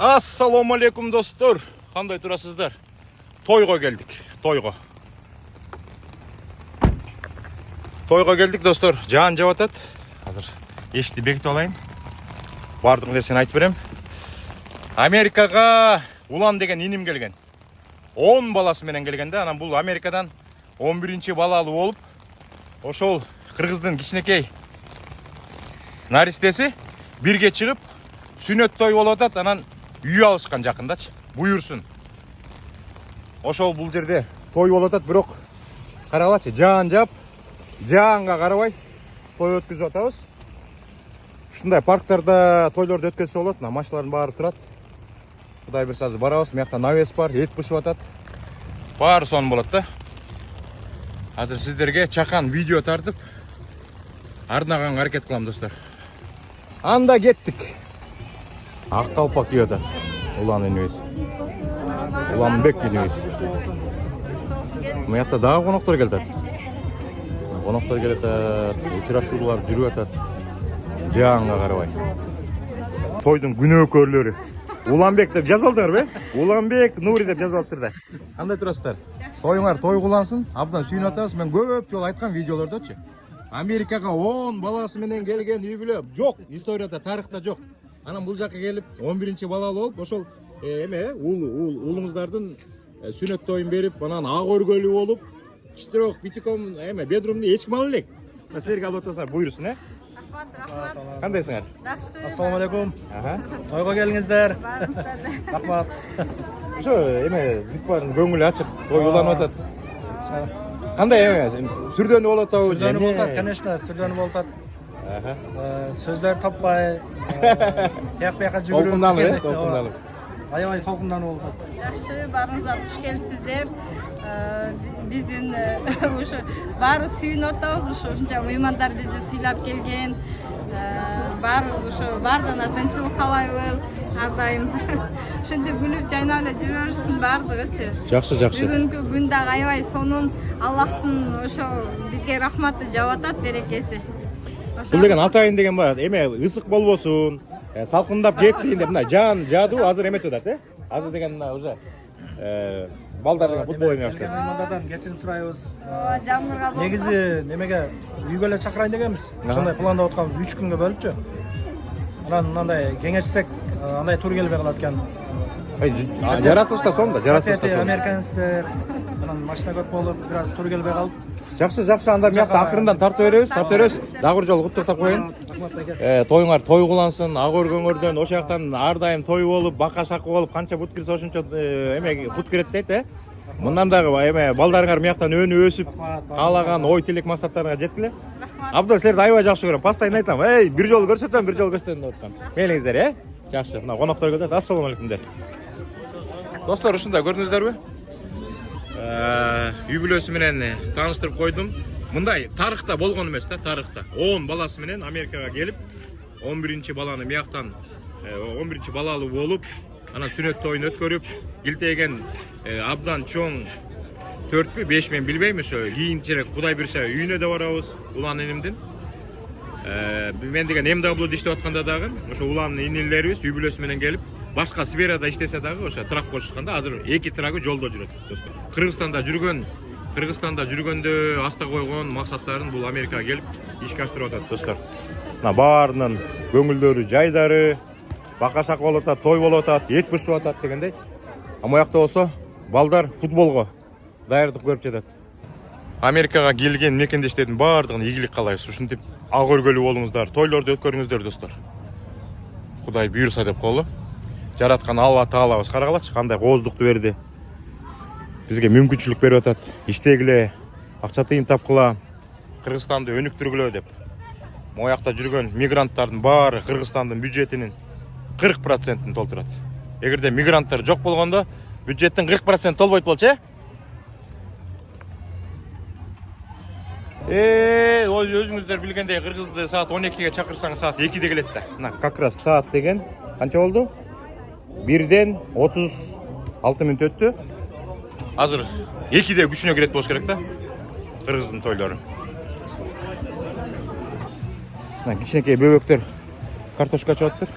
Assalomu alaykum dostlar. Qanday turasizlar? To'yga keldik. To'yga keldik dostlar. Jan javotat. Hozir eshitib bekitib olayım. Bardığın narsani aytib berem. Amerikaga Ulan деген inim kelgen. 10 balası menen kelgende, anam bul Amerikadan 11-chi balalı bolup, ошол Кыргыздын кичинекей наристеси бирге чыгып, сүнөт той болуп атат, анан үй алышкан жакындачы. Буйурсун. Ошол бул жерде той болуп атат, бирок карагылачы, жаан жаап, жаанга карабай той өткөзүп атабыз. Ушундай парктарда тойлорду өткөзсө болот, машиналардын баары турат. Кудай берсе азыр барабыз, мыякта навес бар, эт бышып атат. Баары сонун болот да. Азыр сиздерге чакан видео тартып, арнаганга аракет кылам достор. Анда кеттик. Ак калпак кийип атат. Улан энебиз. Уланбек энебиз. Мыякта дагы коноктор келип атат. Коноктор келип атат, учурашуулар жүрүп атат. Жаанга карабай. Тойдун күнөөкөрлөрү. Уланбек деп жазылдыңар бе? Уланбек Нури деп жазылыптыр да. Кандай турасыздар? Тоюңар той кылансын, абдан сүйүнүп атабыз. Мен көп жолу айткан видеолордочу. Америкага 10 баласы менен келген үй бүлө жок, историяда, тарыхта жок. Анан бул жакка келип 11-чи балалы болуп, ошол уулуңуздардын сүнөт тоюн берип, анан ак өргөлүү болуп, читирок битиком бедрумду эч ким ала элек. Силерге алып атасыңар, буйрусун, Рахмат. Кандайсыңар? Жакшы. Ассаламу алейкум. Тойго келиңиздер. Рахмат. Ошо бүт көңүлү ачык, той уланып атат. Кандай сүрдөнү болуп атабы? Сүрдөнү болуп атат, конечно, сүрдөнү болуп атат. Сөздөр таппай, тияк бияка жүгүрүп. Толкундалып. Аябай толкунданып болуп атат. Жакшы, баарыңыздар куш келипсиздер. Биздин ушу баары сүйүнүп атабыз, ушунча мыймандар бизди сыйлап келген. Баарыбыз ушу баарына тынчылык каалайбыз. Ар дайым ушинтип күлүп жайнап эле жүрө берсин баардыгычы. Жакшы. Бүгүнкү күн дагы аябай сонун. Аллахтын ошо бизге рахматы жаап атат, берекеси. Бул деген атайын деген бар. Ысык болбосун, салкындап кетсин деп мына жаан жаадуу азыр эметип атат, Азыр деген уже балдар деген футбол ойнап атат. Меймандардан кечирим сурайбыз. Жамгырга болду. Негизи немеге үйгө эле чакырайын дегенбиз. Ошондой пландап атканбыз 3 күнгө бөлүпчү. Анан мындай кеңешсек, андай тур келбей калат экен. Жаратылышта сонда, американецтер, анан машина көп болуп, бир аз тур келбей калып. Жакшы, анда мыякта акырындан тартып беребиз. Дагы бир жолу куттуктап коеюн. Тоюңар той кылансын, ак өргөңөрдөн ошол жактан ар дайым той болуп, бака шакы болуп, канча бут кирсе ошончо бут кирет дейт, Мындан дагы балдарыңар мыяктан өнүп өсүп, каалаган ой тилек максаттарыңа жеткиле. Абдан силерди аябай жакшы көрөм. Постоянно айтам, бир жолу көрсөтөм деп аткан. Мейлиңиздер, Жакшы. Мына коноктор келет. Ассаламу алейкум дер. Достор, ушундай көрдүңүздөрбү? Үй бүлөсү менен тааныштырып койдум. Мындай тарыхта болгон эмес да, тарыхта. 10 баласы менен Америкага келип, 11-чи баланы мыяктан 11-чи балалы болуп, анан сүнөт тоюн өткөрүп, килтеген абдан чоң 4 5 мен билбейм, ошо кийинчерээк Кудай берсе үйүнө да барабыз, улан энимдин. Мен деген МДБ иштеп атканда дагы, ошо улан инилерибиз үй бүлөсү менен келип, башка сферада иштесе дагы, ошо трак кошушканда азыр 2 трагы жолдо жүрөт, достор. Кыргызстанда жүргөндө аста койгон максаттарын бул Америкага келип ишке ашырып атат, достор. Мына баарынын көңүлдөрү, жайдары, бака шак болуп атат, той болуп атат, эт бышып атат дегендей. Моякта болсо балдар футболго даярдык көрүп жатат. Америкага келген мекендештердин баардыгына ийгилик каалайбыз. Ушинтип ак өргөлүү болуңуздар, тойлорду өткөрүңүздөр, достор. Кудай буйрса деп коелу. Жараткан Алла Таалабыз карагалачы, кандай кооздукту берди. Бизге мүмкүнчүлүк берип атат. Иштегиле, акча тыйын тапкыла, Кыргызстанды өнүктүргүлө деп. Моякта жүргөн мигранттардын баары Кыргызстандын бюджетинин 40%-ин толтурат. Эгерде мигранттар жок болгондо, бюджеттин 40% толбойт болчу, өзүңүздөр билгендей, Кыргызды саат 12-ге чакырсаң, саат 2-де келет да. Мына как раз саат деген канча болду? 1-ден 36 мүнөт өттү. Азыр 2-де күчүнө кирет болуш керек да. Кыргыздын тойлору. Мына кичинекей бөбөктөр картошка чабаттыр.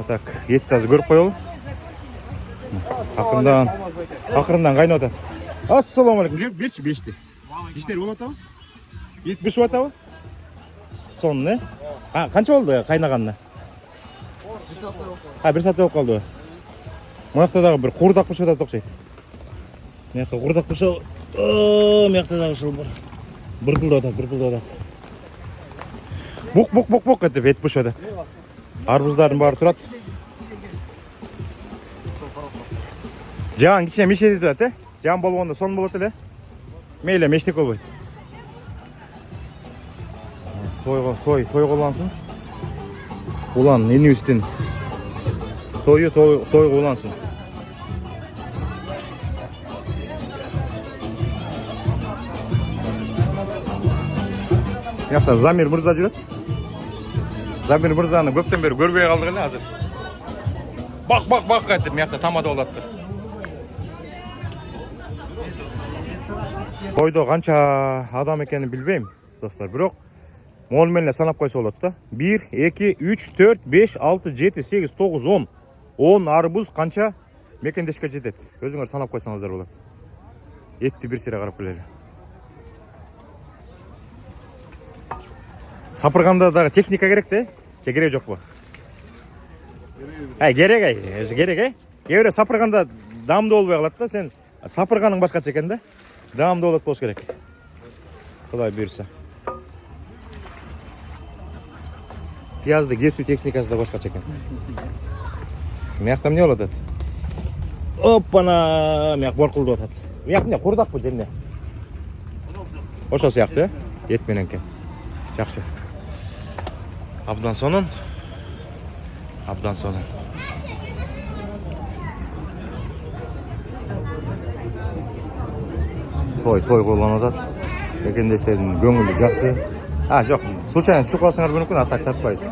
Так, етті азыр көріп қойылы. Ақырындан қайнап атады. Ассалаумағалейкум. Берші бешті. Бештер болып атабы? Ет пішіп атабы? Соны, не? Қанша болды қайнағанына? Бір сәтте болып қалды. Маяқтадағы бір қуырдақ пішіп атады тоқсайды. Маяқта қуырдақ пішіп. Маяқтадағы шыл бар. Бір пұлды атады. Бұқ етіп ет пішіп атады. Арбыздардың бары тұрады. Жаған кішіне мешет етіп атады. Жаған болғанда сон болады әлі. Мейлі мештек болбайды. Той қолансын. Улан, енеуістен. Той қолансын. Яқта Замир Мырза жүреді. Замир Мырзаны көптен бері көрбей қалдық әлі азыр. Бақ қайтып, мияқта тамада болады. Тойда қанша адам екенін білбеймін, достар. Бірақ молменле санап қойса болады да. 1, 2, 3, 4, 5, 6, 7, 8, 9, 10. 10 арбуз қанша мекендешке жетеді. Өзіңер санап қойсаңыздар болады. Етті бір сире қарап келеді. Сапырғанда дағы техника керек те? Керек жоқ па? Керек. Кейбір сапырғанда дамды болбай қалады да, сен сапырғаның басқаша екен да. Дамды болады болса керек. Құдай бұйырса. Пиязды кесу техникасы да басқаша екен. Мияқта не болады? Оппана, мияқ борқылды отады. Мияқ не құрдақ бұл жеріне? Ошол сияқты, ет мененке. Жақсы. Абдан сонын. Той қолан отады. Мекендештердің көңілі жақсы. Жоқ, случайно түсіп қалсаңар мүмкін, атақ тартпайсыз.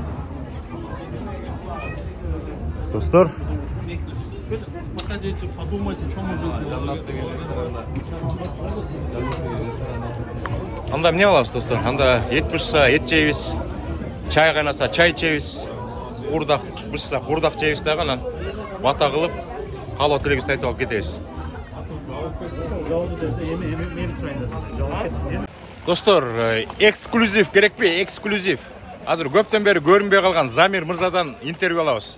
Достар. Анда не аласыз, достар? Анда ет пішса, ет жейбіз. Чай қайнаса, чай жейбіз. Құрдақ пішса, құрдақ жейбіз дағанан. Бата қылып, қало тілегіз тайтып алып кетеміз. Достар, эксклюзив керек пе? Эксклюзив. Азыр көптен бері көрінбей қалған Замир Мырзадан интервью алабыз.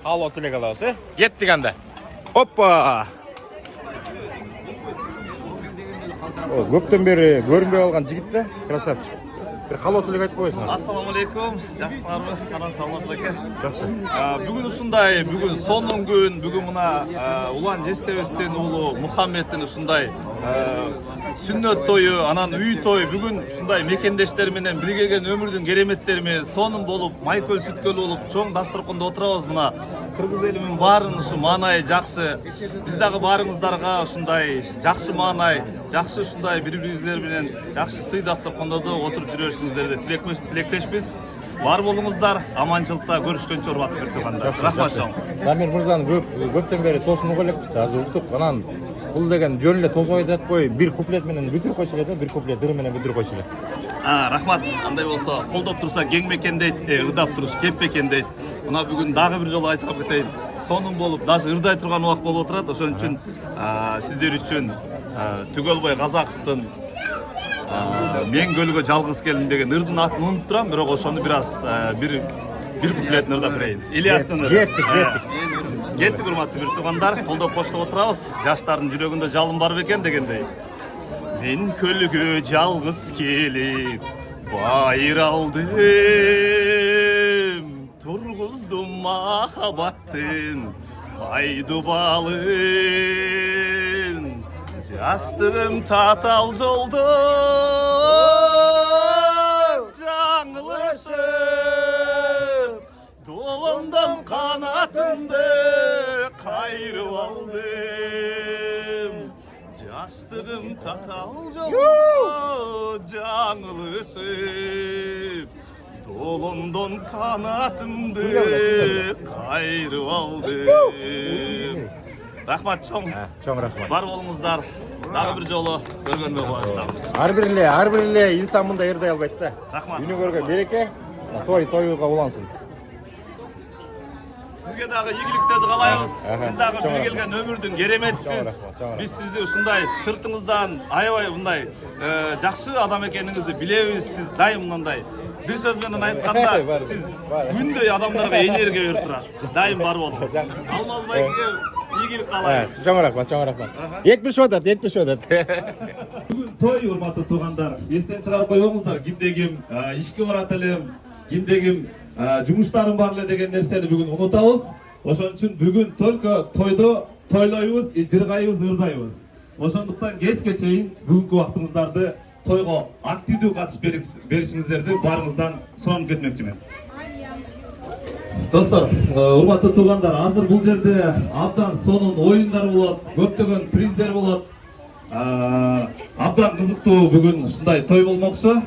Қало тілек алабыз, Кеттік анда. Оппа! Көптен бері көрінбей қалған жігітті, красавчик. Bir қало тілек айтып қойсын. Ассаламалейкум. Жақсылармы? Қанан саламатсыз екен? Жақсы. Бүгін ұшындай, бүгін сонын күн, бүгін мына Улан Жестебестен ұлы Мұхаммедтің ұшындай сүннет тойы, анан үй той, бүгін ұшындай мекендештерменен біргеген өмірдің кереметтерімен сонын болып, майкөл сүткөл болып, чоң дастарханда отырабыз мына. Кыргыз елімен барын ұшы манай жақсы. Біздағы барыңыздарға ұшындай жақсы манай, жақсы ұшындай бір-біріңіздерменен жақсы сый дастарханда да отырып жүрерсіңіздерді тілектешпіз. Бар болыңыздар, аманшылықта көрішкенше ұрбақ берді. Рахмат чоң. Замир Мырзаны көптен бері тосын өкілекпіз. Азыр ұқтық, анан бұл деген жөнілі тосу айтады қой, бір куплет менен бүтір қойшылады, бір куплет дыры менен бүтір қойшылады. Рахмат, андай болса, қолдап тұрса кең мекен дейді, ұрдап тұрыш кеп мекен дейді. Мына бүгін дағы бір жолы айтып кетейін. Сонын болып, даже ырдай тұрған уақыт болып отырады. Ошон үчүн сіздер үчүн Түгелбай Казаковдун мен көлгө жалгыз келдим деген ырдын атын унутуп турам, бирок ошону бир аз бир куплетін ырдап берейин. Ильястын ырды. Кеттик урматтуу бир туугандар, колдоп коштоп отурабыз. Жаштардын жүрөгүндө жалын бар бекен дегендей. Мен көлгө жалгыз келип байралдым, тургуздум махабаттын айдубалын. Жаштыгым татал жолдо жаңылышып, долондон канатымды кайрып алдым. Жаштыгым татал жолдо жаңылышып, долондон канатымды кайрып алдым. Рахмат чоң. Чоң рахмат. Бар болыңыздар. Дагы бир жолу көргөнүмө кубанычтамын. Ар бирле инсан мындай ырдай албайт да. Рахмат. Үйүнө көргөн береке, тойга улансын. Sizge dagы ийгиликтерди каалайбыз. Ага. Сиз дагы Чоң бир рахмат. келген өмүрдүн кереметисиз. Чоң рахмат, чоң рахмат. Биз сизди ушундай сыртыңыздан аябай мындай жакшы адам экениңизди билебиз. Сиз дайым мындай бир сөз менен айтканда Баары, сиз баары. күндөй адамдарга энергия берип турасыз. Дайым бар болуңуз. Алмаз байкеге ийгилик каалайбыз. Чоң рахмат, чоң рахмат. 70 атат, 70 атат. Бүгүн той, урматтуу туугандар. Эстен чыгарып койбоңуздар. Кимде ким ишке барат элем, кимде ким жумуштарым бар эле деген нерсени бүгүн унутабыз. Ошон үчүн бүгүн только тойдо тойлойбуз, жыргайбыз, ырдайбыз. Ошондуктан кечке чейин бүгүнкү убактыңыздарды тойго активдүү катышып беришиңиздерди барыңыздан суранып кетмекчимин. Достор, урматтуу туугандар, азыр бул жерде абдан сонун оюндар болот, көптөгөн приздер болот. Абдан кызыктуу бүгүн ушундай той болмокчу.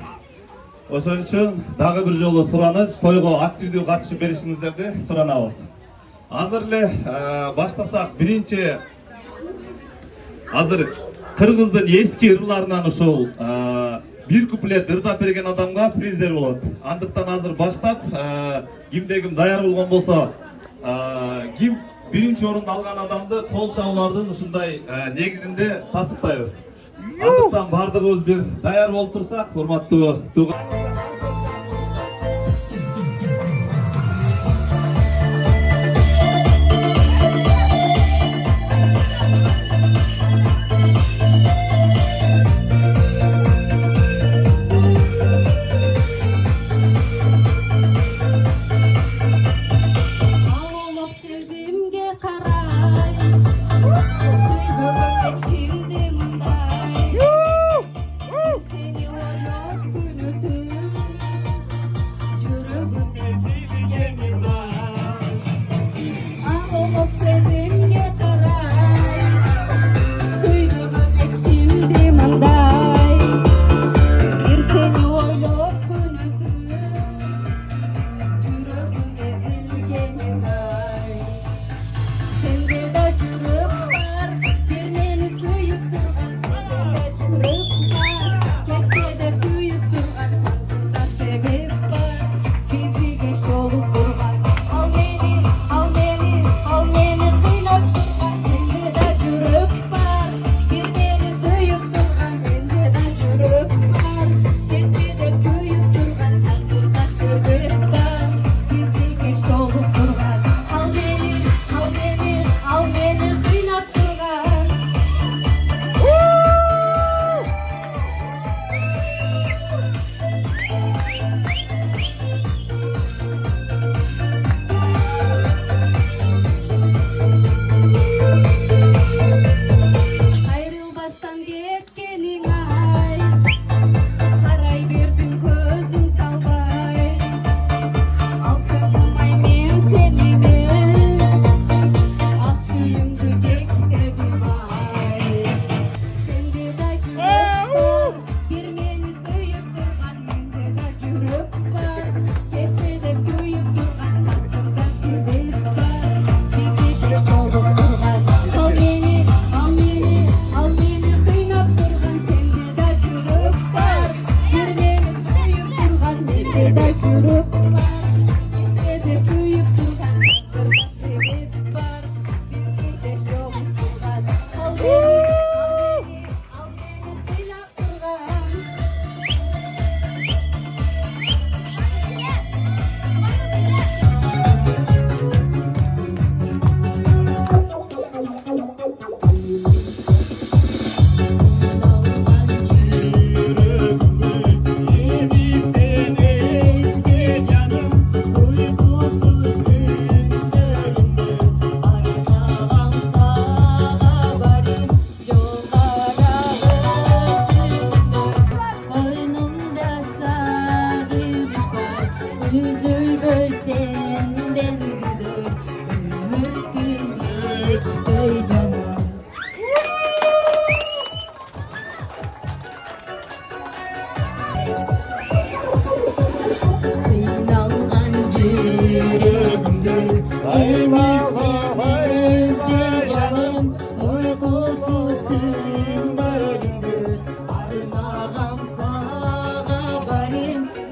Ошон үчүн дагы бир жолу сураныч, тойго активдүү катышып беришиңиздерди суранабыз. Азыр эле баштасак, биринчи азыр кыргыздын эски ырларынан ушул бир куплет ырдап берген адамга приздер болот. Андыктан азыр баштап кимде ким даяр болгон болсо, ким биринчи орунду алган адамды кол чабуулардын ушундай негизинде тастыктайбыз. Андыктан бардыгыбыз бир даяр болуп турсак, урматтуу туугандар.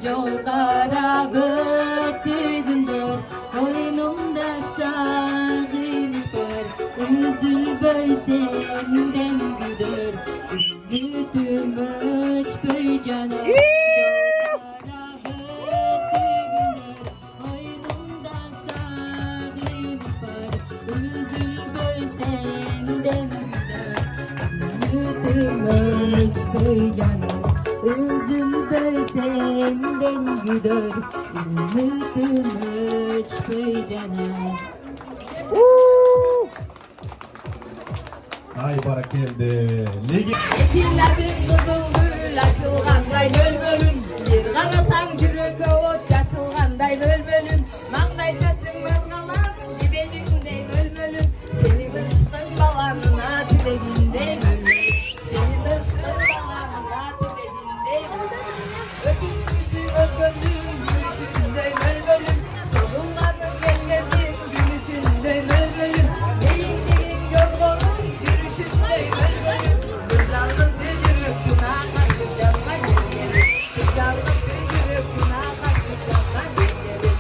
Yol kara böttü gündür, koynumda sağ senden güder, ümitim öçpöy canım. Boynumda sağlıç var, üzülme senden güder, ümitim öçpöy canım. Üzülme senden güder, ümitim öçpöy canım. Ay barakeldi. Legi Ekinlerin kızılgül açılganday bölbölüm. Bir qarasang yürökö ot açılganday bölbölüm. Mаңдай çaçың маңалап жебегиңдей бөлбөлүм. Сени ышкын баланына тилегиндей бөлбөлүм. Сени ышкын баланына тилегиндей бөлбөлүм. Өкүнчүсү өткөндүн күнүшүндөй бөлбөлүм. Согулганын кеңдердин күнүшүндөй бөлбөлүм. Мейиндигин жоргонун жүрүшүндөй бөлбөлүм. Bir жалгыз жүрөк күнаа катып жалган жерлери. Bir жалгыз жүрөк күнаа катып жалган жерлери.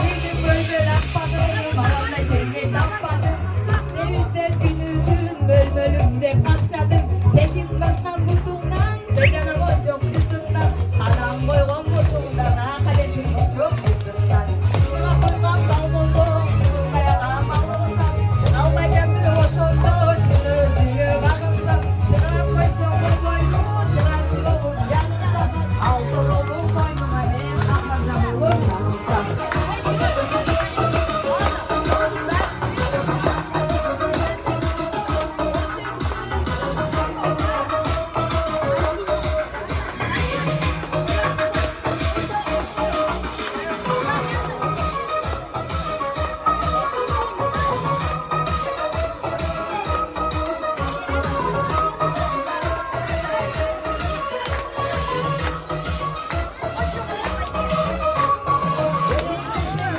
Sevdim bölböl akbadım, bağımday seni tapmadım. Sevizler günüdün bölbölümde kakşadım. Sekin baskan mutundan, secanım o çok çıtından. Kanam koygon mutundan, akaletim çok çıtından. Şuna koygan salmıldım, şuraya bağlımsam. Şınalmay kendi hoşonda, şunu özüne bağımsam. Şına koysun bu boynu, şına şılolun yanımsam. Altın olun boynuma ben akacam olur yanımsam.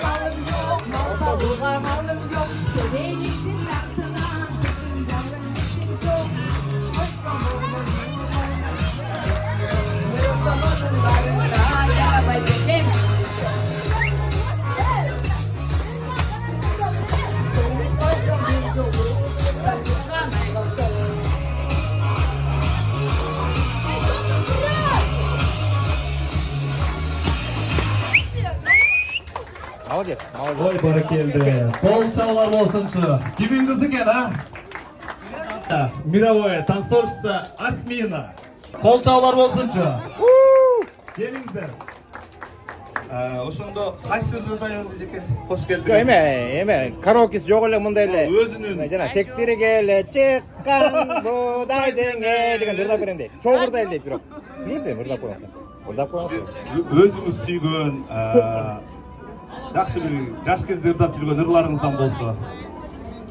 Malım yok, mal salığa malım yok. Köleğimsin altına, bütün canım için çok. Yok zamanın varında, yarabay benim. Seni koydum bir dolu, ben yıkanay olsun. Молодец, молодец. Oy barakeldi. Bol çağlar olsunçu. Kimin kızı gel ha? Мировое танцовщица Asmina. Kol çağlar olsunçu. Gelingizler. Ошондо кайсы ырдайбыз эжеке? Кош Жок, келдиңиз. эме караокеси жок эле мындай эле. Өзүнүн Жана тектири келе чыккан будайдың деген ырдап берем дейт. Чоң ырдайлы дейт бирок. Билесиң, ырдап коюңсуң. Ырдап коюңсуң. Өзүңүз сүйгөн жакшы бир жаш кезде ырдап жүргөн ырларыңыздан болсо.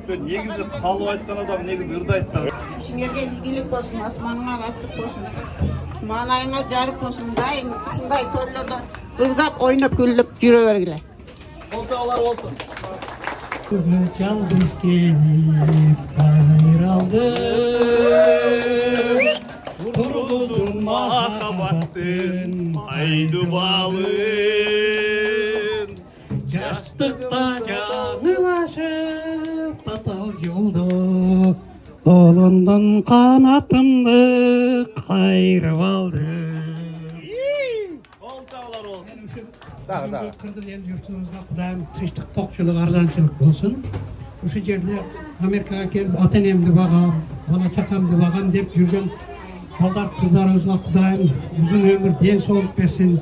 Ошо негизи калып айткан адам негизи ырдайт да. İşinizge ilgilik olsun, asmanına açık olsun. Manayına jarık olsun, dayın şunday toylarda ırgap oynap güllüp yürüvergile. Kol çağlar olsun. Yalnız gelip ayrıldım. Turgudun mahabbettin aydı balın. Жастықта жаңылашып татал жолды долындан қанатымды қайырып алды. Kol çağlar olsun. Дагы, дагы. Қырғыз ел жұртымызға құдайым тыныштық, тоқшылық, арзаншылық болсын. Осы жерде Америкаға келіп ата енемді бағам, бала шақамды бағам деп жүрген балдар қыздарымызға құдайым ұзын өмір денсаулық берсін,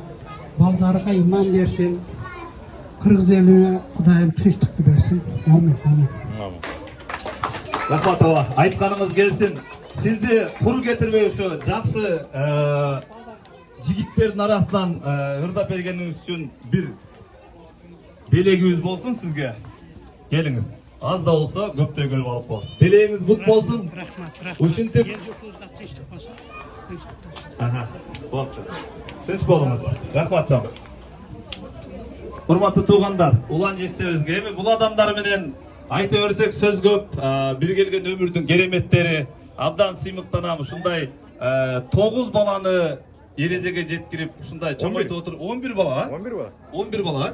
балдарға иман берсін. Қырғыз еліне құдайым тыныштықты берсін. Амин, амин. Рахмат ава, айтқаныңыз келсін. Сизди кур кетирбей ушу жакшы жигиттердин арасынан ырдап бергениңиз үчүн бир белегибиз болсун сизге. Келиңиз. Аз да болсо көптөй келип алып болсун. Белегиңиз кут болсун. Ушинтип. Болду. Тынч болуңуз. Рахмат чоң. Урматтуу туугандар, улан жестебизге эми бул адамдар менен айта берсек сөз көп. Бир келген өмүрдүн кереметтери, абдан сыймыктанам. Ушундай 9 баланы ерезеге жеткирип, ушундай чоңойтуп отур. 11 бала, 11 бала. 11 бала.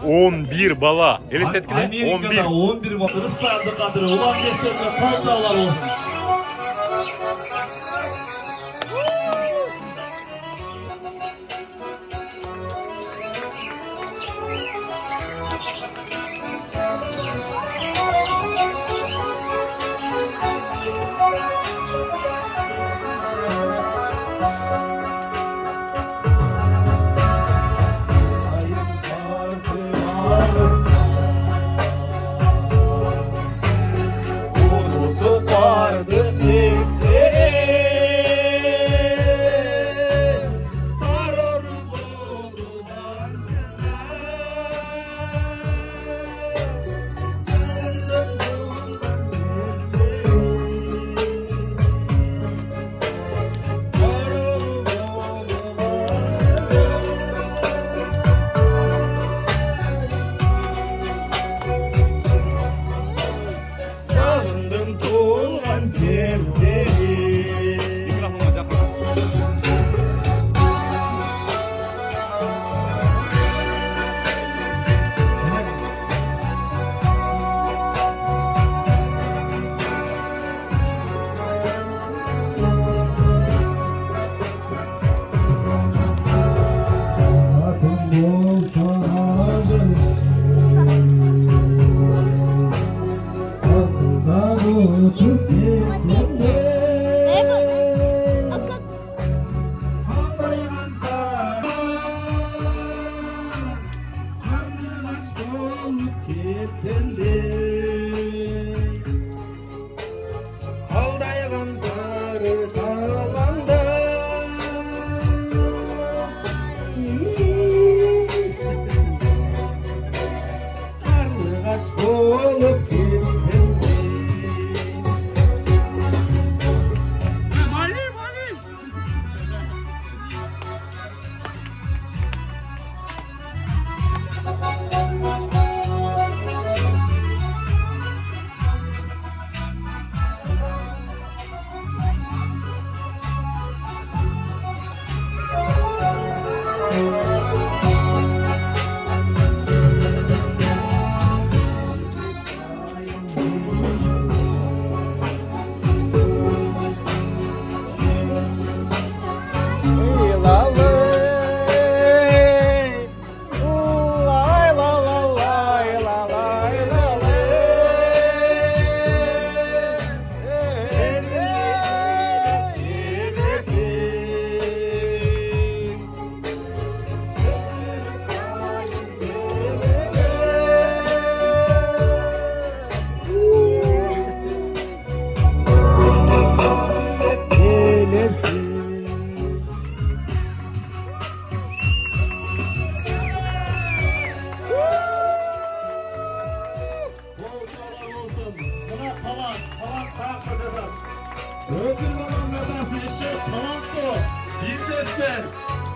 11 бала. Элестеткиле. Америкада 11 бала. Рыспай Абдыкадыр, улан жестебизге кол чаалар болсун.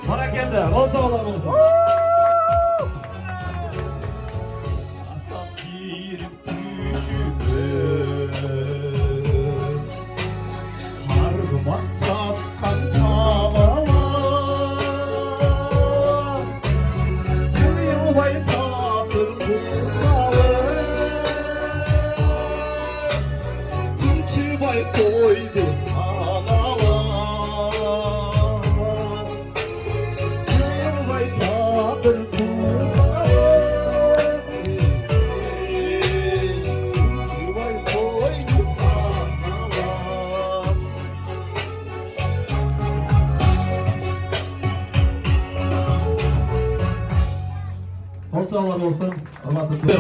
Barakende, kol sağlam olsun. Asap girip düşüp harbi maksat kantalar bu yıl baytadır kursalı Tunçı bay koydu sanalar Kolçalar olsun,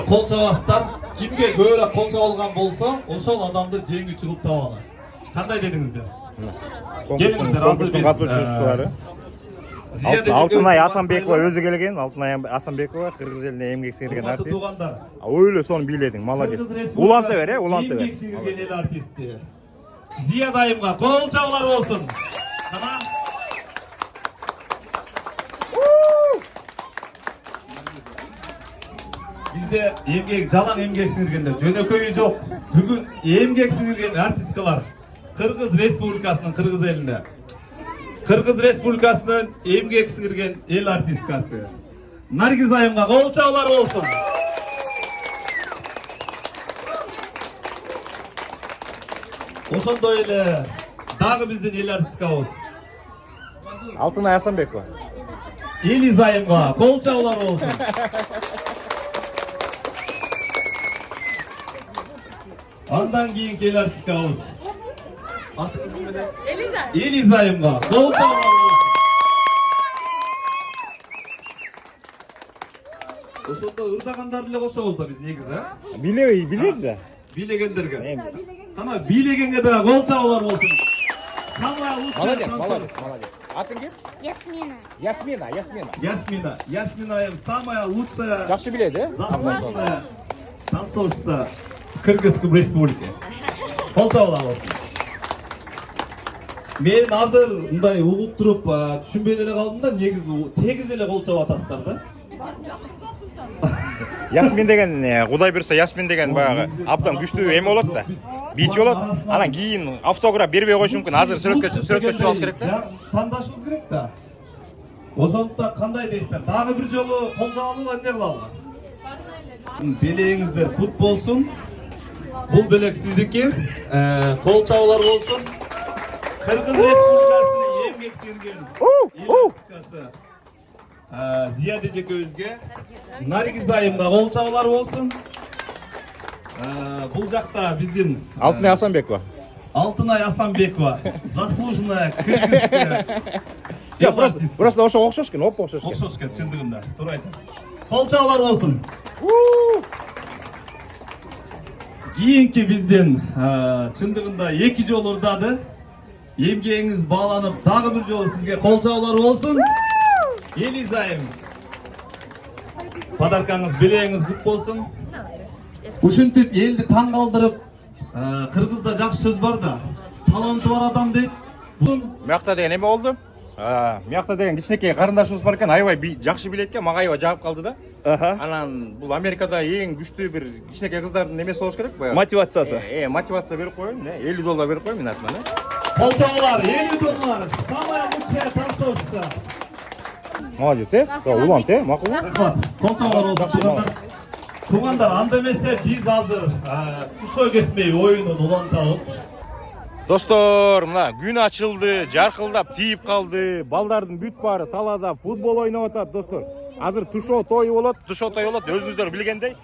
kol çabasından kimge böyle kol çabalgan bolsa, oşol adamды жеңүү чыгып табаны. Кандай дедиңиздер? Конкурстун азыр биз, катышуучулары. Алтынай Асанбекова өзү келген. Алтынай Асанбекова кыргыз элине эмгек сиңирген Урматтуу артист. туугандар. Ойло сону бийледиң, молодец. Уланта бер, уланта бер. Эмгек сиңирген эл артисти. Зия дайымга кол чабуулар болсун. Тамам. Бизде эмгек, жалаң эмгек сиңиргендер жөнөкөйү жок. Бүгүн эмгек сиңирген артисткалар Кыргыз Республикасынын Кыргыз элинде. Кыргыз Республикасынын эмгек сиңирген эл артисткасы Наргиз айымга кол чабуулар болсун. Ошондой эле дагы биздин эл артисткабыз Алтынай Асанбекова. Элиз айымга кол чабуулар болсун. Андан кийинки эл артисткабыз атыңыз ким менен? Элиз айымга кол чабуулар болсун. Ошондо ырдагандарды эле кошобуз да биз негизи, Билет да. бийлегендерге. Кана бийлегенге да кол чабуулар болсун. Самая лучшая Молодец. Атың ким? Ясмина. Ясмина айым самая лучшая Жакшы билет, заслуженная танцовщица Кыргызской республики. Кол чабуулар болсун. Мен азыр мындай угуп туруп түшүнбөй эле калдым да, негизи тегиз эле кол чабып атасыздар да. Ясмин деген, Кудай буйрса Ясмин деген баягы абдан күчтүү эме болот да. Бийчи болот. Анан кийин автограф бербей коюшу мүмкүн. Азыр сүрөткө чыгып алыш керек да. Тандашыбыз керек да. Ошондуктан кандай дейсиздер? Дагы бир жолу кол чабалыбы, эмне кылалы? Белегиңиздер кут болсун. Бул белек сиздики. Кол чабуулар болсун. Кыргыз Республикасынын эмгек сиңирген эл артисткасы Зияда жекебизге, Наргиз айымга кол чабуулар болсун. Бул жакта биздин Алтынай Асанбекова. Алтынай Асанбекова, заслуженная кыргызская. Просто ошо окшош экен, окшош экен. Окшош экен, чындыгында. Туура айтасыз. Кол чабуулар болсун. Кийинки биздин чындыгында 2 жолу ырдады. Эмгегиңиз бааланып, дагы бир жолу сизге кол чабуулар болсун. Элиз айым. Подаркаңыз, белегиңиз кут болсун. Ушинтип элди таң калтырып, Кыргызда жакшы сөз бар да. Таланты бар адам дейт. Мякта деген эме болду. Мякта деген кичинекей карындашыбыз бар экен, аябай жакшы билет экен, мага аябай жагып калды да. Анан бул Америкада эң күчтүү бир кичинекей кыздардын эмеси болуш керек баягы. Мотивациясы. Мотивация берип коеюн, $50 берип коеюн мен атынан. Кол чабуулар, $50. Самая лучшая танцовщица. Молодец, улант, макул. Рахмат. Кол чабуулар болсун туугандар. Туугандар, анда эмесе биз азыр тушоо кесмей оюнун улантабыз. Достор, мына күн ачылды, жаркылдап тийип калды. Балдардын бүт баары талаада футбол ойноп атат, достор. Азыр тушоо тою болот, өзүңүздөр билгендей.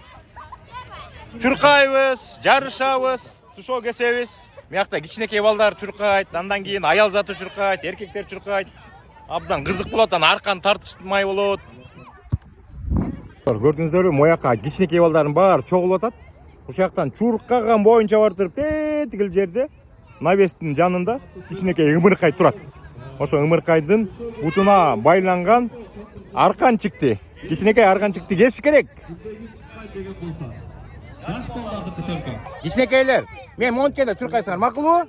Чуркайбыз, жарышабыз, тушоо кесебиз. Мыякта кичинекей балдар чуркайт, андан кийин аял заты чуркайт, эркектер чуркайт. Абдан кызык болот, анан аркан тартышмай болот. Көрдүңүздөрбү, мояка кичинекей балдардын баары чогулуп атат. Ушул жактан чуркаган боюнча барып туруп, тетигил жерде навестин жанында кичинекей ымыркай турат. Ошо ымыркайдын бутуна байланган арканчыкты, кичинекей арканчыкты кесиш керек. Кичинекейлер, мен монткенде чуркайсыңар, макулбу?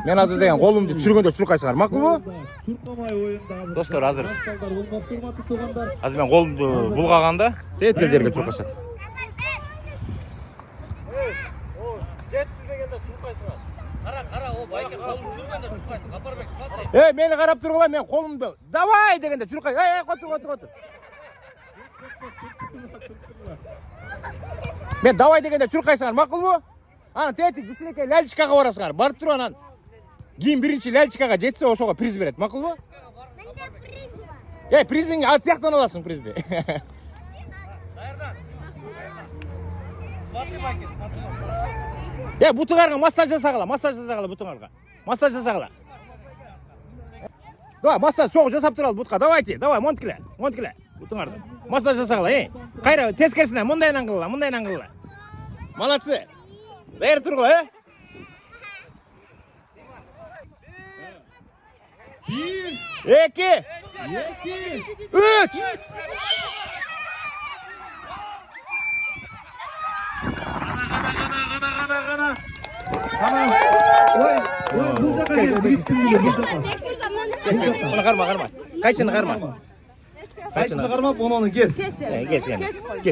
Мен азыр деген колумду түшүргөндө чуркайсыңар, макулбу? Достор, азыр мен колумду булгаганда тетигил жерге чуркашат. Мени карап тургула, мен колумду давай дегенде чуркай. Котур. Мен давай дегенде чуркайсыңар, макулбу? Анан тетик кичинекей ляльчикага барасыңар. Барып туруп анан кийин биринчи ляльчикага жетсе ошого приз берет, макулбу? Менде приз бар. Призиңди ал жактан аласың, призди. Бутуңарга массаж жасагыла, бутуңарга. Массаж жасагыла. Давай, массаж шоу жасап туралы бутка. Давайте, монткиле. Бутуңарды. Массаж жасагыла, Кайра тескерисинен мындайынан кылгыла. Молодцы. Бeri tur ғой, Екі. Үч. Бұл жаққа кел, жігіттің бұл жаққа. Оны қарма. Қайсыны қарма. Қайсыны қармап, оны кес. Кес.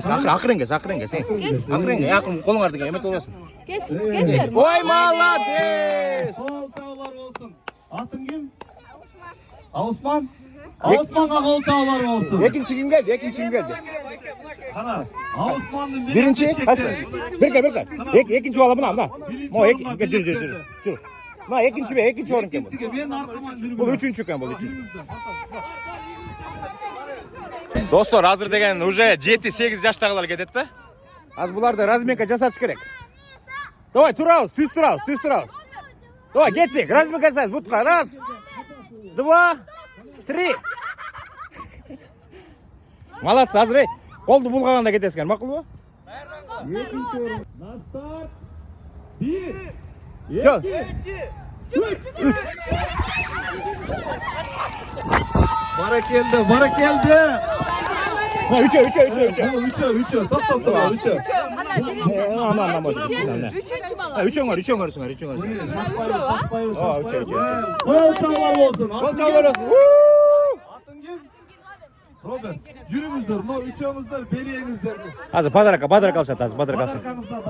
Ақырын кес. Ақырын, қолың артыңа емет оласын. Кесер. Ой, молодец. Қол чаулар болсын. Атын кім? Ауысман? Ауысманға қол чаулар болсын. Екінші кім келді? Қана, Ауысманның Бірінші, қайсы? Бірге. Екінші бала мына. Жүр. Мына екінші орын кем бұл. Екіншіге мен арқаман жүрмін. Бұл үшінші кем бұл. Достар, азыр деген уже 7-8 жаштағылар кетеді да. Аз бұларды разминка жасатыш керек. Давай, тұрауыз, түз тұрауыз. Давай, кеттік, разминка жасайыз, бұтқа. 1, 2, 3. Молодцы, азыр, қолды бұлғағанда кетесіңер, мақұл ба? Настар. 1, 2, Жол. 3. Баракелді. Üçü. Top. Üçü. Üçüň var. Kol çağlar olsun. Atın kim? Robert. Jürümüzdür. No üçüňizdir, beriyňizdir. Hazır padarak alşat.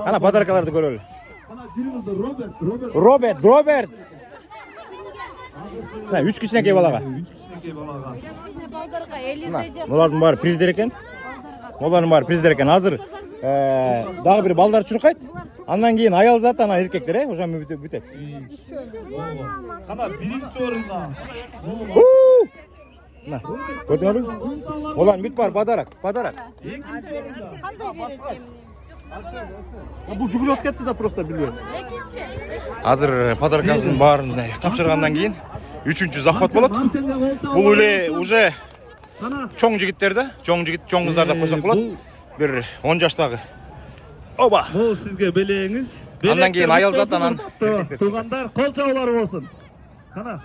Ana padarakalardy görelim. Ana jürümüzdür Robert. Robert. Ha, 3 kişineki balaga. 3 kişineki balaga. Bulardın bari prizdер екен. Hazır. Дағы bir балдар чуркайт. Андан кейін аял зат, ана еркектер, ошам бүтет. Kana birinci orunda. На. Көрдүңөрбү? Олар бүт бар, падарак. Бул жүгүрүп кетти да просто билбейм. Азыр подаркасын баарын тапшыргандан кийин 3-чү захват болот. Бул эле уже чоң жигиттер да, чоң кыздар деп койсок болот. Bir 10 жаштагы. Оба. Бул сизге белеңиз. Андан кийин аял зат, анан туугандар кол чабуулар болсун. Кана.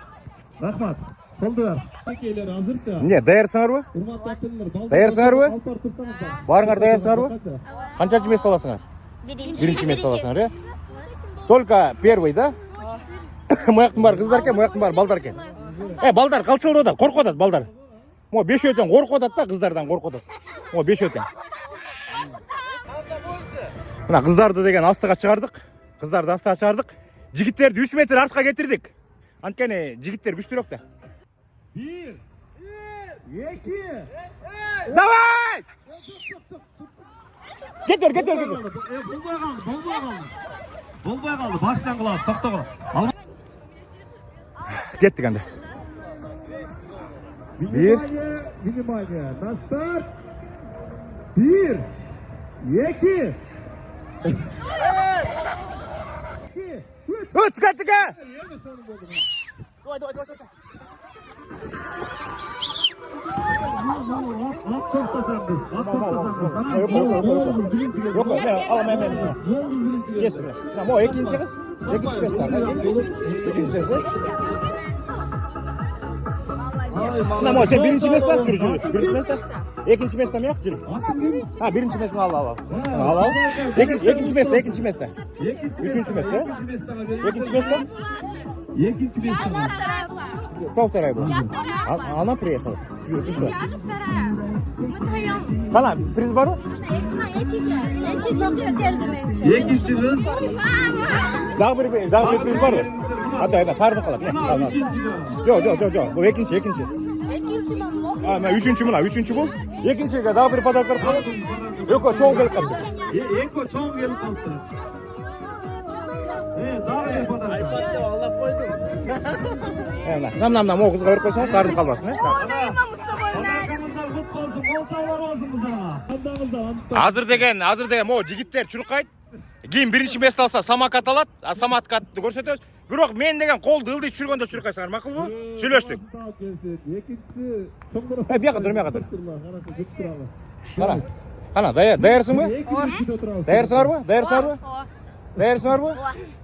Рахмат. Колду бар. Текейлер азырча. Не, даярсыңарбы? Даярсыңарбы? Барыңар даярсыңарбы? Канчанчы место аласыңар? Биринчи место аласыңар, э? Только первый, да? Мояктын бар кыздар экен, мояктын бар балдар экен. Балдар калчылып атат, коркуп атат балдар. Мо бешөтөн коркуп атат да, кыздардан коркуп атат. Мо бешөтөн. Мына кыздарды деген астыга чыгардык. Жигиттерди 3 метр артка кетирдик. Анткени жигиттер күчтүрөөк да. 1, 2. Давай! Кетер. Болбой қалды. Baştan кылабыз, токтогула. Кеттик анда. 1. Внимание. На старт. 1, 2. Üç kеттик. At toktacağız. Yok, alamam. Yes, o ikinci kız. İkinci mestar. Üçüncü Ama sen birinci mestar görücü. Birinci mestar. İkinci mestar mı yok? Ha, birinci mestar al. İkinci mestar. Üçüncü mestar. İkinci mestar. Повторяй. Она приехала. Пришла. Kana, priz var mı? İkinci kız. Daha bir priz var mı? Hadi, pardon kalat. Yok. Bu ikinci. Ha, üçüncü mü? Üçüncü bu. İkinciye daha bir padarkar kalat. Yok, çoğun gelip kaldı. Çoğun gelip kaldı. Daha bir padarkar. Nam o kızga verip koysan karnı kalmasın. Hazır degen o jigitler çurukayt. Кийин биринчи место алса самокат алат, а самокатты көрсөтөбүз. Бирок мен деген колду ылдый чүргөндө чуркайсыңар, макулбу? Сүйлөштүк. Экинчиси чоңдур. Бияка тур. Кара. Qana, dayarsыңбы? Dayarsыңарбы? Dayarsыңарбы? Dayarsыңарбы?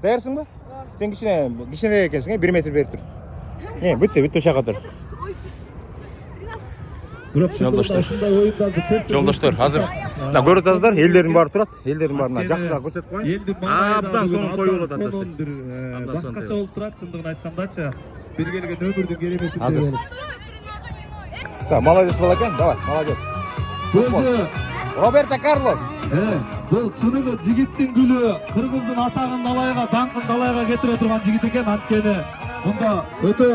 Dayarsыңбы? Sen kişine ekенсиң, 1 метр берип тур. Бүттү шака тур. Жолдоштор, азыр мына көрүп атасыздар, элдердин баары турат. Элдердин баарына жакшыраак көрсөтүп коеюн. Абдан сонун той болот атат. Сонун бир башкача болуп турат, чындыгын айткандачы. Бир келген өмүрдүн керемети. Азыр. Так, молодец балакен, давай, молодец. Өзү Роберто Карлос. бул чыныгы жигиттин гүлү, кыргыздын атагын далайга, даңкын далайга кетире турган жигит экен. Анткени мында өтө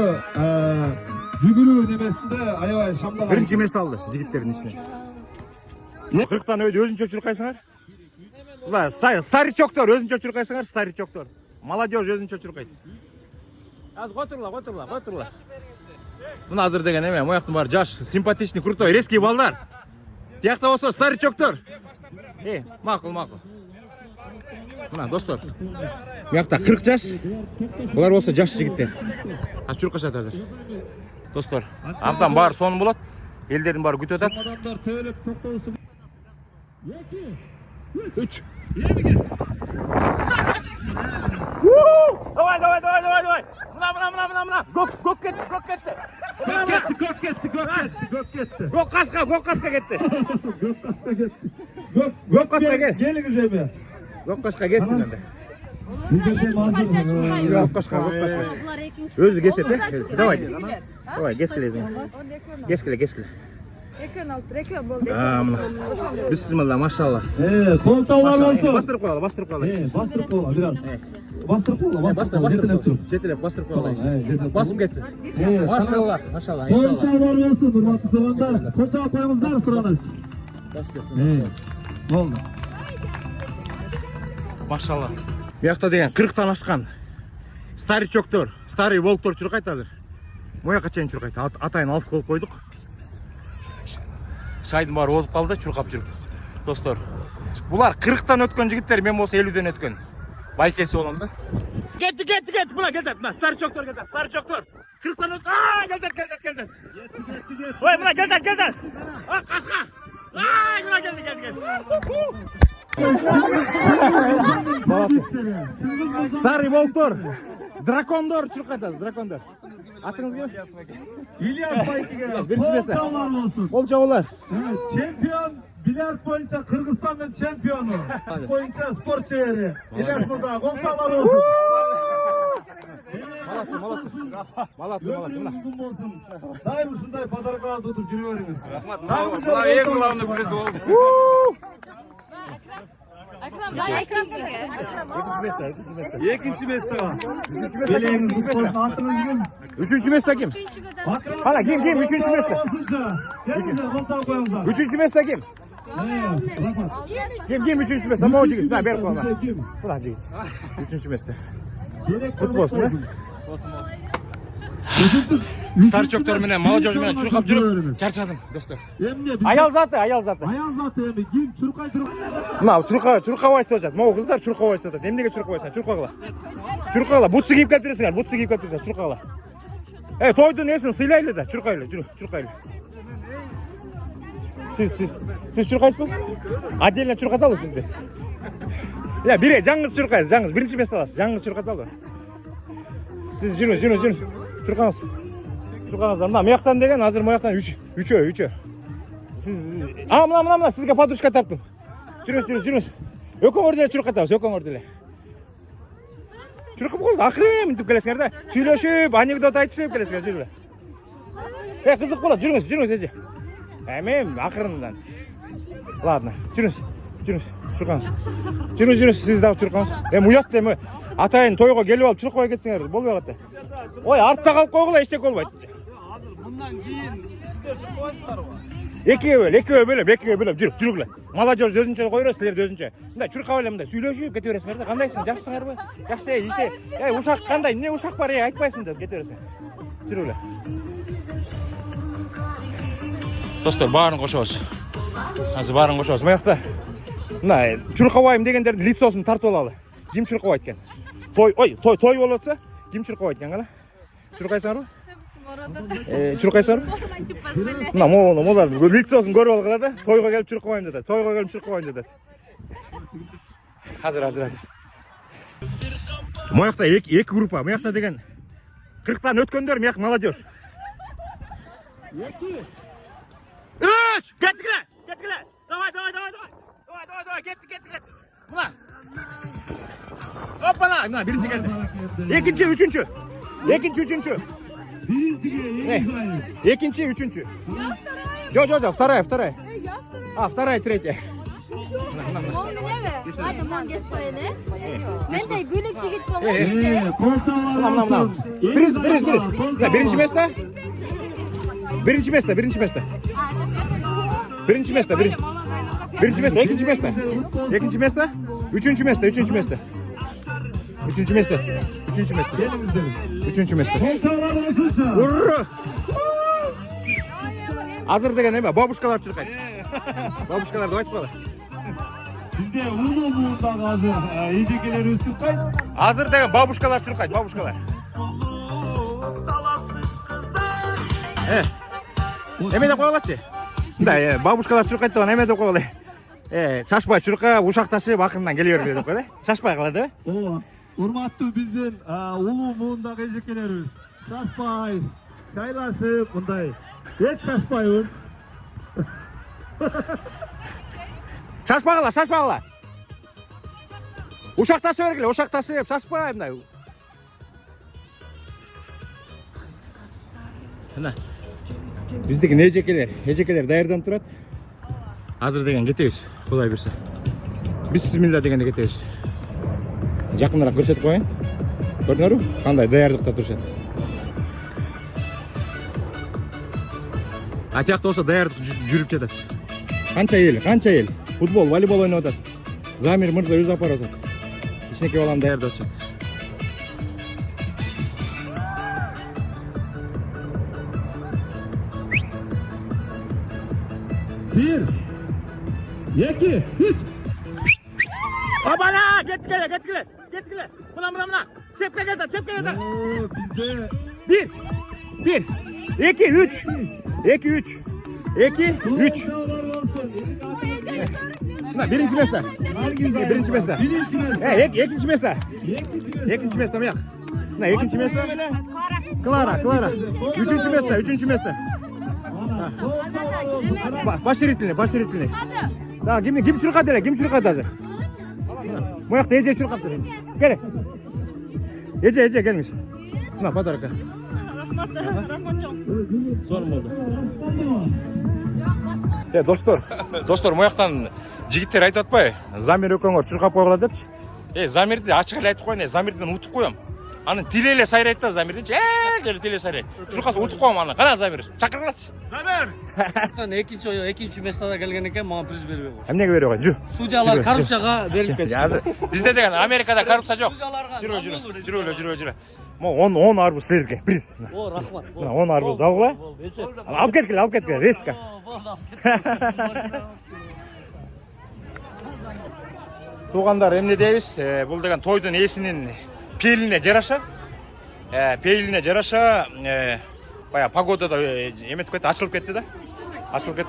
жүгүрүү немесинде аябай шамдаган. Биринчи место алды жигиттердин ичинен. 40тан өзүнчө чуркайсыңар. Старичоктор өзүнчө чуркайсыңар, старичоктор. Молодежь өзүнчө чуркайт. Азыр котурла. Мына азыр деген эме, мояктын баары жаш, симпатичный, крутой, резкий балдар. Тиякта болсо старичоктор. Макул. Мына достор. Буякта 40 жаш. Булар болсо жаш жигиттер. Аз чуркашат азыр. Достор, абдан баары сонун болот. Элдердин баары күтүп атат. Адамдар төөлөп токтолсун. 3. Давай. Мына. Гок кетти. Гок кашка кетти. Гок кашка кетти. Келиңиз эми. Гок кашка кетсин энди. Бизде Гок кашка. Өзү кесет, Давай, кескиле. Экөн алып тур, экөө болду. Мына. Бисмилла, машалла. Колчалар болсун. Бастырып коелу. Бастырып койгула бир аз. Бастырып койгула. Жетелеп бастырып коелу. Басып кетсин. Машалла. Колчалар болсун, урматтуу сурандар. Колчалап коюңуздар суранат. Басып кетсин. Болду. Машалла. Буякта деген 40тан ашкан старичоктор, старый волктор чуркайт азыр. Мояка чейин чуркайт. Атайын алыс болуп койдук. Шайдын баары болуп калды, чуркап жүрүп. Достор, булар 40тан өткөн жигиттер, мен болсо 50ден өткөн. Байкеси болом да. Кетти. Мына келдет. Мына старичоктор. 40тан келдет. Ой, мына келдет. Кашка. Мына келди. Старый волктор, дракондор чуркайтасыз, дракондор. Атыңыз ким? Ильяс Байкиге Биринчи месте. колчалар болсун. Колчабалар. Чемпион, бильярд боюнча Кыргызстандын чемпиону. Боюнча спорт чебери. Ильяс мырза, колчалар болсун. Молодцы. Uzun болсун. Дайым ушундай подаркаларды утуп жүрө бериңиз. Мына эң главный приз болду. Экинчи месте. Белеңиз кут болсун, атыңыз ким? 3-чү месте ким? Кана ким? 3-чү месте. Келиңиздер, колчалап коюңуздар. 3-чү месте ким? Ким 3-чү месте? Могу жигит. Мына берип коюңар. Мына жигит. 3-чү месте. Кут болсун. Старчоктор менен, молодежь менен чуркап жүрүп, чарчадым, достор. Аял заты. Аял заты эми ким чуркай туруп? Мына чуркабайсыз деп атат. Могу кыздар чуркабайсыз деп атат. Эмнеге чуркабайсың? Чуркагыла. Бутсы кийип келип бересиңер, чуркагыла. Тойдун эсин сыйлайлы да, чуркайлы, чуркайлы. Сиз чуркайсызбы? Отдельно чуркаталы сизди. Бире жаңыз чуркайсыз, биринчи месте аласыз. Жаңыз чуркаталы. Сиз жүрүңүз. Чуркаңыз. Мына мыяктан деген азыр мыяктан 3. Сиз мына сизге подружка таптым. Жүрүңүз. Экөөңөр деле чуркатабыз, Чуркап койду, акырын мынтип келесиңер да. Сүйлөшүп, анекдот айтышып келесиңер, жүрүлө. Кызык болот, жүрүңүз эже. Мен акырындан. Ладно, жүрүңүз. Чуркаңыз. Жүрүңүз, сиз дагы чуркаңыз. Уят эми атайын тойго келип алып чуркабай кетсеңер болбой калат да. Ой, артта калып койгула, эчтеке болбойт. Азыр мындан кийин сиздер чуркабайсыздарбы? Экөө бөлөп жүргүлө. Молодежь өзүнчө койрос, силер өзүнчө. Мындай чуркап эле мындай сүйлөшүп кете бересиңер да. Кандайсың? Жакшысыңарбы? Жакшы, ише. Ушак кандай? Эмне ушак бар? Айтпайсың деп кете бересиң. Жүргүлө. Достор, баарын кошобуз. Азыр баарын кошобуз. Мыякта мына чуркабайм дегендердин лицосун тартып алалы. Ким чуркабайт экен? Той болуп атса, ким чуркабайт экен, кана? Чуркайсыңарбы? Чуркайсыздар? Мына молар лицосын көрүп алгыла да, тойго келип чуркап коеюн деп. Тойго келип чуркап коеюн деп. Азыр. Моякта эки группа. Моякта деген 40тан өткөндөр, мыяк молодежь. Үч! Кеттигиле! Давай! Кеттик. Мына. Оппана! Мына биринчи келди. Экинчи, үчүнчү. Экинчи, үчүнчү. Жо, вторая. Вторая, третья. Hadi mon geçsene. Ben de gülük jigit bolom. Мына. Биринчи место. Экинчи место, экинчи место. Үчүнчү место. Ура! Азыр деген эме, бабушкалар чуркайт. Бабушкаларды айтып кала. Бизде улуу муундагы азыр эжекелер чуркайт. Азыр деген бабушкалар чуркайт, бабушкалар. Эме деп коелачы. Мындай бабушкалар чуркайт деген эме деп коелай. Шашпай чуркап, ушакташып акырынан келе бербей деп коелай. Шашпай калат, э? Ооба. Урматтуу биздин улуу муундагы эжекелерибиз. Шашпай, жайлашып, мындай эч шашпайбыз. Шашпагыла. Ушакташып бергиле, шашпай мындай. Мына. Биздики эжекелер даярданып турат. Азыр деген кетебиз, Кудай берсе. Бисмилла дегенде кетебиз. Жакыныраак көрсөтүп коеюн. Көрдүңөрбү? Кандай даярдыкта турушат. Атыякта болсо даярдык жүрүп жатат. Канча эл. Футбол, волейбол ойноп атат. Замир мырза өз апарып атат. Кичинекей баланы даярдап атат. Бир, эки, үч. Абана! Кеткиле. Мына. Тепке келди. Бизде Bir, iki, üç. Mına birinci mesle. Birinci mesle. Ekinci mesle mi yak? Mına ikinci mesle. Klara. Üçüncü mesle. Baş ritimli. Daha kim çürük adı? Bu yakta Ece çürük adı. Gel. Ece gelmiş. Mına padarka. Sorun oldu. Достор, мояктан жигиттер айтып атпайбы? Замир экөөңөр чуркап койгула депчи. Замирди ачык эле айтып коеюн, Замирден утуп коем. Анын тили эле сайрайт да Замирдинчи. Деп тили сайрайт. Чуркаса утуп коем аны. Кана Замир? Чакыргылачы. Замир! экинчи местада келген экен, мага приз бербей койду. Эмнеге бербей койду? Жу. Судьялар коррупцияга берилип кетти. Бизде деген Америкада коррупция жок. Жүрө. Мо 10 арбуз силерге приз. О, рахмат. 10 арбуз дагыла. Алып кеткиле, резко. Туугандар, эмне дейбиз? Бул деген тойдун ээсинин пейилине жараша. Бая погодада эметип кетти, ачылып кетти да.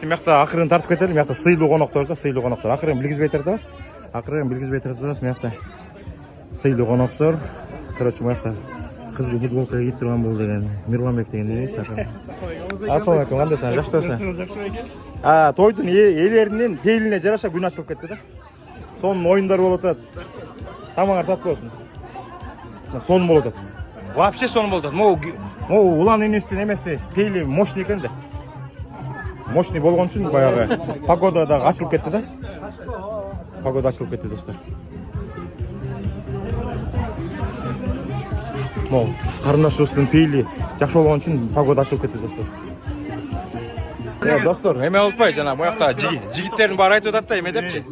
Мыякта акырын тартып кетели, мыякта сыйлуу коноктор. Акырын билгизбей тартабыз. Мыякта сыйлуу коноктор. Короче, мыякта кызыл футболка кийип турган бул деген Мирланбек деген дейбиз. Ассалам алейкум, кандайсың? Жакшысыңбы? Тойдун ээлеринин пейилине жараша күн ачылып кетти да. Сонун оюндар болуп атат. Тамаңар тап болсун. Сонун болуп атат. Вообще сонун болуп атат. Могу улан инистин эмеси пейили мощный экен да. Мощный болгон үчүн баягы погода да ачылып кетти да. Достор. Могу карындашыбыздын пейили жакшы болгон үчүн погода ачылып кетти достор. Достор, эме болуппайбы жана буякта жигиттердин баары айтып атат да эме депчи.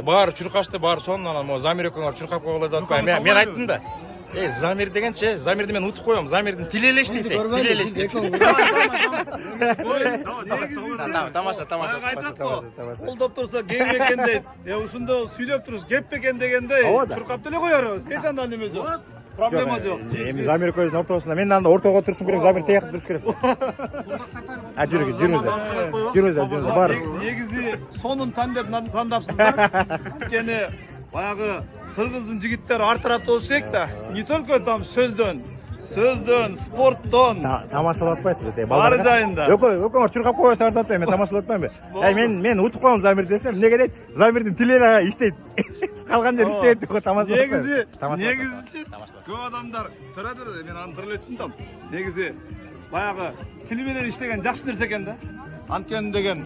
Баары чуркашты, баары сонун, анан могу Замир экөөңөр чуркап койгула деп атпайбы. Мен айттым да. Замир дегенчи, Замирди мен утуп коем. Замирдин тили эле иштейт. Тамаша. Айтат го. Колдоп турса кең бекен дейт. Ушундо сүйлөп туруш кеп бекен дегенде чуркап деле коербуз. Эч андай неме жок. Проблема жоқ. Эми Замир көзүнүн ортосунда мен анда ортого отурушум керек, Замир тияк туруш керек. Жүрүңүздөр. Бар. Негизи сонун тандапсыздар. Анткени баягы кыргыздын жигиттери ар тарапта болуш керек да. Не только там сөздөн, спорттон. Тамашалап атпайсызбы? Бары жайында. Экөөңөр чуркап койсо артатпайм, мен тамашалап атпаймынбы? Мен утуп калдым Замир десем, эмнеге дейт? Замирдин тили эле иштейт. Калган жер иштейт деп тамашалап. Негизичи көп адамдар төрөдүр, мен аны тырылып түшүндүм. Негизи баягы тил менен иштеген жакшы нерсе экен да. Анткени деген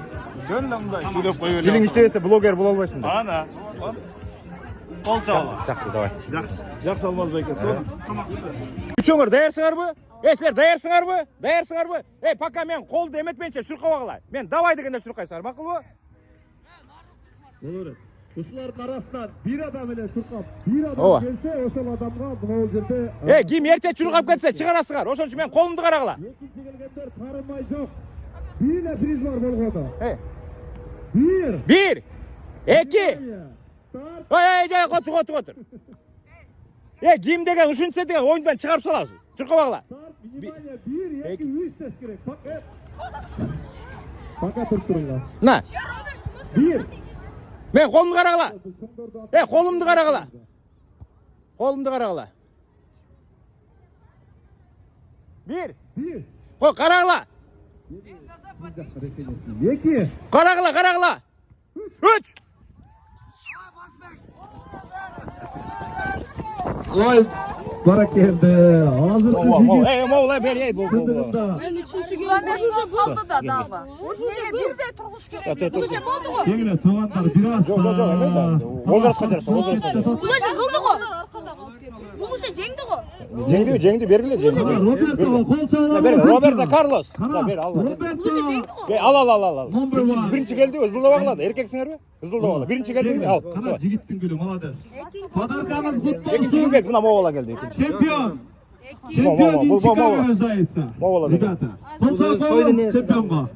жөн эле мындай сүйлөп кое берет. Тилиң иштебесе блогер боло албайсың. Ана. Кол чабалы. Жакшы, давай. Жакшы алмазбай экен. Үчөңөр даярсыңарбы? Силер даярсыңарбы? Пока мен колду эметпейинче чуркабагыла. Мен давай дегенде чуркайсыңар, макулбу? Боло берет. Ушулардын арасынан бир адам эле чуркап, бир адам келсе, ошол адамга могул жерде Ким эрте чуркап кетсе чыгарасыңар. Ошон үчүн мен колумду карагыла. экинчи келгендер тарымай жок. Бир эле приз бар болгону. Бир, эки. Отур. Ким деген ушунча деген оюндан чыгарып салабыз. Чуркабагыла. Внимание, 1, 2, 3 деш керек. Пока туруп туруңар. На. 1. Мен колумду карагыла. Колумду карагыла. Бир. Карагыла. 2. Карагыла. 3. Ой, баракелди. Азыркы жигит. Моула бер, Чындыгында Мен үчүнчү ошо калды да дагы. Ошо бирде тургуш керек. Ошо болду го. кеңине туугандар бир аз. Возрастка жараша. Ошо кылды го. Ошо жеңди го. Жеңди, бергиле, жеңди. Робертого кол чабуулар. Роберто Карлос. Бер, ал. Ал. Номер 1. Биринчи келди, ызылдабагыла. Эркексиңерби? Ызылдабагыла. Биринчи келди, ал. Кана жигиттин гүлү, молодец. Подаркамыз кутlu Экинчи ким olsun. келди? Мына Моула келди. Чемпион. Чемпион не чекай рождается. Моула. Ребята, кол чабуулар чемпионго.